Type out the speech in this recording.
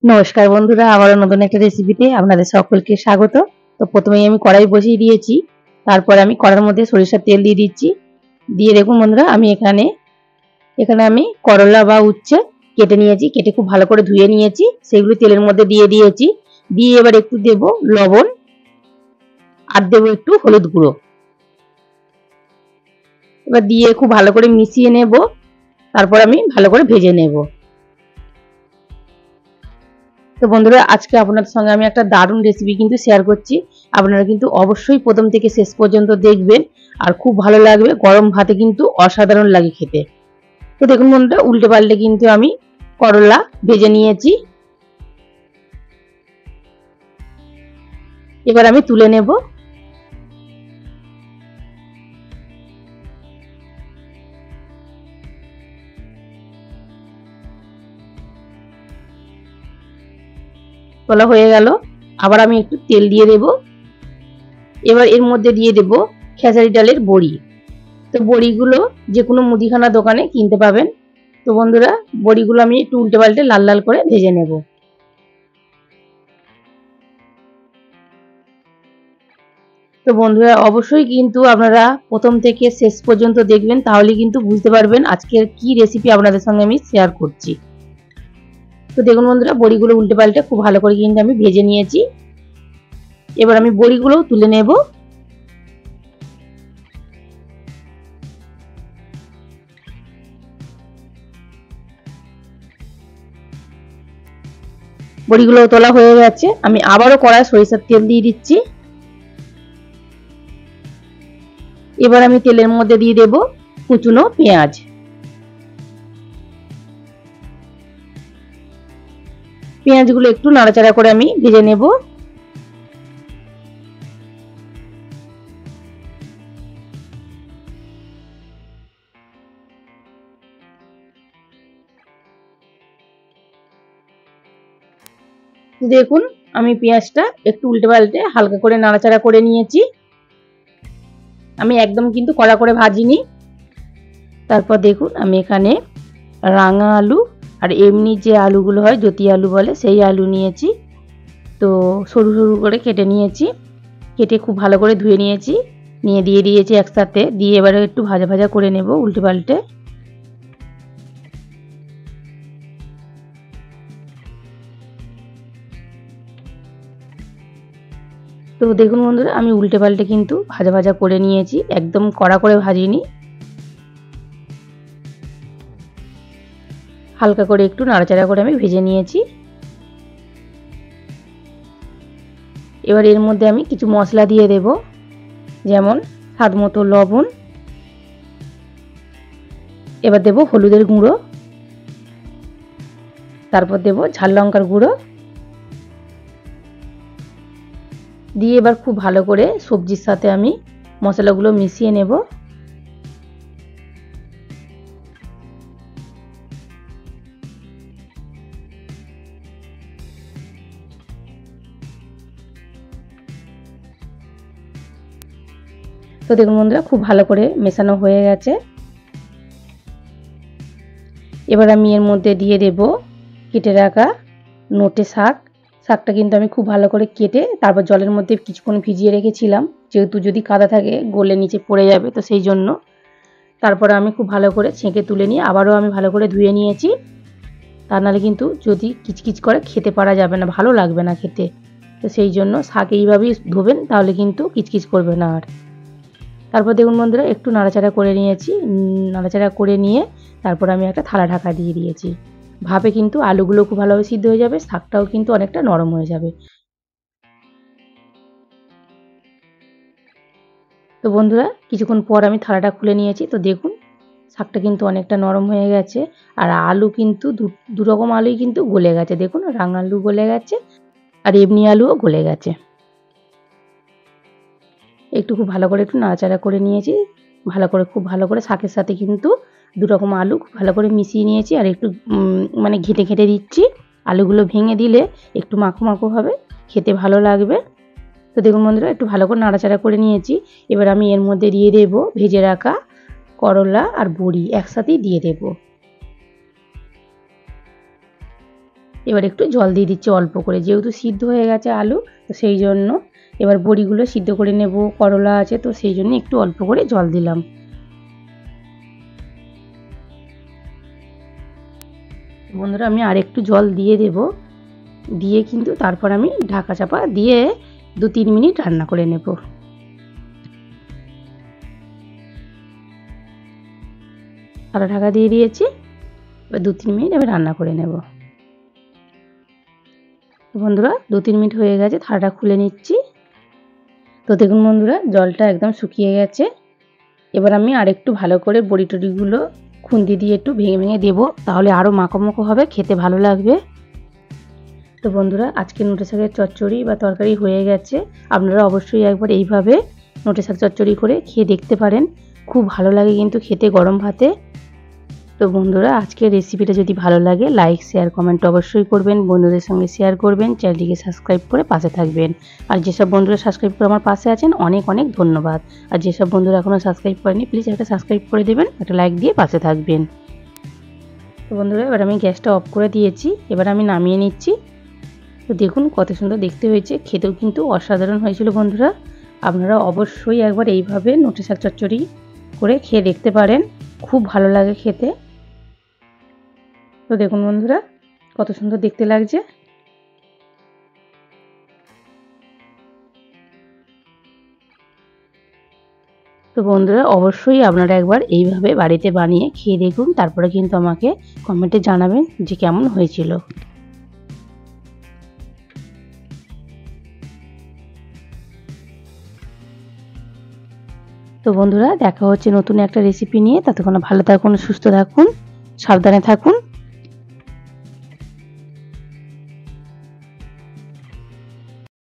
নমস্কার বন্ধুরা, আবারও নতুন একটা রেসিপিতে আপনাদের সকলকে স্বাগত। তো প্রথমেই আমি কড়াই বসিয়ে দিয়েছি। তারপরে আমি কড়ার মধ্যে সরিষার তেল দিয়ে দিচ্ছি। দিয়ে দেখুন বন্ধুরা, আমি এখানে আমি করলা বা উচ্ছে কেটে নিয়েছি, কেটে খুব ভালো করে ধুয়ে নিয়েছি। সেগুলো তেলের মধ্যে দিয়ে দিয়েছি। দিয়ে এবার একটু দেব লবণ আর দেব একটু হলুদ গুঁড়ো। এবার দিয়ে খুব ভালো করে মিশিয়ে নেব। তারপর আমি ভালো করে ভেজে নেব। তো বন্ধুরা, আজকে আপনাদের সঙ্গে আমি একটা দারুণ রেসিপি কিন্তু শেয়ার করছি। আপনারা কিন্তু অবশ্যই প্রথম থেকে শেষ পর্যন্ত দেখবেন, আর খুব ভালো লাগবে। গরম ভাতে কিন্তু অসাধারণ লাগে খেতে। তো দেখুন বন্ধুরা, উল্টে পাল্টে কিন্তু আমি করলা ভেজে নিয়েছি। এবার আমি তুলে নেব। তোলা হয়ে গেল। আবার আমি একটু তেল দিয়ে দেব। এবার এর মধ্যে দিয়ে দেব খেসারি ডালের বড়ি। তো বড়িগুলো যে কোনো মুদিখানা দোকানে কিনতে পাবেন। তো বন্ধুরা, বড়িগুলো আমি একটু উল্টে পাল্টে লাল লাল করে ভেজে নেব। তো বন্ধুরা, অবশ্যই কিন্তু আপনারা প্রথম থেকে শেষ পর্যন্ত দেখবেন, তাহলে কিন্তু বুঝতে পারবেন আজকের কি রেসিপি আপনাদের সঙ্গে আমি শেয়ার করছি। তো দেখুন বন্ধুরা, বড়িগুলো উল্টে পাল্টে খুব ভালো করে কিন্তু আমি ভেজে নিয়েছি। এবার আমি বড়িগুলোও তুলে নেব। বড়িগুলো তোলা হয়ে গেছে। আমি আবারও কড়ায় সরিষার তেল দিয়ে দিচ্ছি। এবার আমি তেলের মধ্যে দিয়ে দেব কুচনো পেঁয়াজ। পেঁয়াজগুলো একটু নাড়াচাড়া করে আমি ভেজে নেব। দেখুন, আমি পেঁয়াজটা একটু উল্টে পাল্টে হালকা করে নাড়াচাড়া করে নিয়েছি। আমি একদম কিন্তু কড়া করে ভাজিনি। তারপর দেখুন, আমি এখানে রাঙা আলু আর এমনি যে আলুগুলো হয়, জ্যোতি আলু বলে, সেই আলু নিয়েছি। তো সরু সরু করে কেটে নিয়েছি। কেটে খুব ভালো করে ধুয়ে নিয়েছি। নিয়ে দিয়ে দিয়েছি একসাথে। দিয়ে এবারে একটু ভাজা ভাজা করে নেব উল্টে পাল্টে। তো দেখুন বন্ধুরা, আমি উল্টে পাল্টে কিন্তু ভাজা ভাজা করে নিয়েছি, একদম কড়া করে ভাজিনি। হালকা করে একটু নাড়াচাড়া করে আমি ভেজে নিয়েছি। এবার এর মধ্যে আমি কিছু মশলা দিয়ে দেব, যেমন স্বাদ মতো লবণ। এবার দেব হলুদের গুঁড়ো। তারপর দেব ঝাল লঙ্কার গুঁড়ো। দিয়ে এবার খুব ভালো করে সবজির সাথে আমি মশলাগুলো মিশিয়ে নেব। তো দেখুন বন্ধুরা, খুব ভালো করে মেশানো হয়ে গেছে। এবার আমি এর মধ্যে দিয়ে দেব কেটে রাখা নোটে শাক। শাকটা কিন্তু আমি খুব ভালো করে কেটে তারপর জলের মধ্যে কিছুক্ষণ ভিজিয়ে রেখেছিলাম, যেহেতু যদি কাদা থাকে গলে নিচে পড়ে যাবে, তো সেই জন্য। তারপরে আমি খুব ভালো করে ছেঁকে তুলে নিয়ে আবারও আমি ভালো করে ধুয়ে নিয়েছি। তা নাহলে কিন্তু যদি কিচকিচ করে খেতে পারা যাবে না, ভালো লাগবে না খেতে। তো সেই জন্য শাক এইভাবেই ধোবেন, তাহলে কিন্তু কিচকিচ করবে না আর। তারপর দেখুন বন্ধুরা, একটু নাড়াচাড়া করে নিয়েছি। নাড়াচাড়া করে নিয়ে তারপর আমি একটা থালা ঢাকা দিয়ে দিয়েছি। ভাপে কিন্তু আলুগুলো খুব ভালোভাবে সিদ্ধ হয়ে যাবে, শাকটাও কিন্তু অনেকটা নরম হয়ে যাবে। তো বন্ধুরা, কিছুক্ষণ পর আমি থালাটা খুলে নিয়েছি। তো দেখুন, শাকটা কিন্তু অনেকটা নরম হয়ে গেছে। আর আলু কিন্তু দু রকম আলুই কিন্তু গলে গেছে। দেখুন, রাঙা আলু গলে গেছে আর এমনি আলুও গলে গেছে। একটু খুব ভালো করে একটু নাড়াচাড়া করে নিয়েছি। খুব ভালো করে শাকের সাথে কিন্তু দু রকম আলু খুব ভালো করে মিশিয়ে নিয়েছি। আর একটু মানে ঘেঁটে ঘেঁটে দিচ্ছি। আলুগুলো ভেঙে দিলে একটু মাখো মাখো হবে, খেতে ভালো লাগবে। তো দেখুন বন্ধুরা, একটু ভালো করে নাড়াচাড়া করে নিয়েছি। এবার আমি এর মধ্যে দিয়ে দেব ভেজে রাখা করলা আর বড়ি একসাথেই দিয়ে দেব। এবার একটু জল দিয়ে দিচ্ছি অল্প করে, যেহেতু সিদ্ধ হয়ে গেছে আলু, তো সেই জন্য এবার বড়িগুলো সিদ্ধ করে নেব, করলা আছে তো সেই জন্য একটু অল্প করে জল দিলাম। বন্ধুরা আমি আর একটু জল দিয়ে দেব, দিয়ে কিন্তু তারপর আমি ঢাকা চাপা দিয়ে 2-3 মিনিট রান্না করে নেব। আর ঢাকা দিয়ে দিয়েছি, এবার 2-3 মিনিট এবার রান্না করে নেব। বন্ধুরা 2-3 মিনিট হয়ে গেছে, থালাটা খুলে নিচ্ছি। তো দেখুন বন্ধুরা জলটা একদম শুকিয়ে গেছে। এবার আমি আরেকটু ভালো করে বড়ি টড়িগুলো খুন্তি দিয়ে একটু ভেঙে ভেঙে দেবো, তাহলে আরও মাখো মাখো হবে, খেতে ভালো লাগবে। তো বন্ধুরা আজকে নোটে শাকের চচ্চড়ি বা তরকারি হয়ে গেছে। আপনারা অবশ্যই একবার এইভাবে নোটে শাক চচ্চড়ি করে খেয়ে দেখতে পারেন, খুব ভালো লাগে কিন্তু খেতে গরম ভাতে। তো বন্ধুরা আজকের রেসিপিটা যদি ভালো লাগে লাইক শেয়ার কমেন্ট অবশ্যই করবেন, বন্ধুদের সঙ্গে শেয়ার করবেন, চ্যানেলটিকে সাবস্ক্রাইব করে পাশে থাকবেন। আর যেসব বন্ধুরা সাবস্ক্রাইব করে আমার পাশে আছেন অনেক অনেক ধন্যবাদ। আর যেসব বন্ধুরা এখনও সাবস্ক্রাইব করেনি প্লিজ একটা সাবস্ক্রাইব করে দেবেন, একটা লাইক দিয়ে পাশে থাকবেন। তো বন্ধুরা এবার আমি গ্যাসটা অফ করে দিয়েছি, এবার আমি নামিয়ে নিচ্ছি। তো দেখুন কত সুন্দর দেখতে হয়েছে, খেতেও কিন্তু অসাধারণ হয়েছিল বন্ধুরা। আপনারা অবশ্যই একবার এইভাবে নোটে শাক চচ্চড়ি করে খেয়ে দেখতে পারেন, খুব ভালো লাগে খেতে। তো দেখুন বন্ধুরা কত সুন্দর দেখতে লাগছে। তো বন্ধুরা অবশ্যই আপনারা একবার এইভাবে বাড়িতে বানিয়ে খেয়ে দেখুন, তারপরে কিন্তু আমাকে কমেন্টে জানাবেন যে কেমন হয়েছিল। তো বন্ধুরা দেখা হচ্ছে নতুন একটা রেসিপি নিয়ে, ততক্ষণ ভালো থাকুন, সুস্থ থাকুন, সাবধানে থাকুন।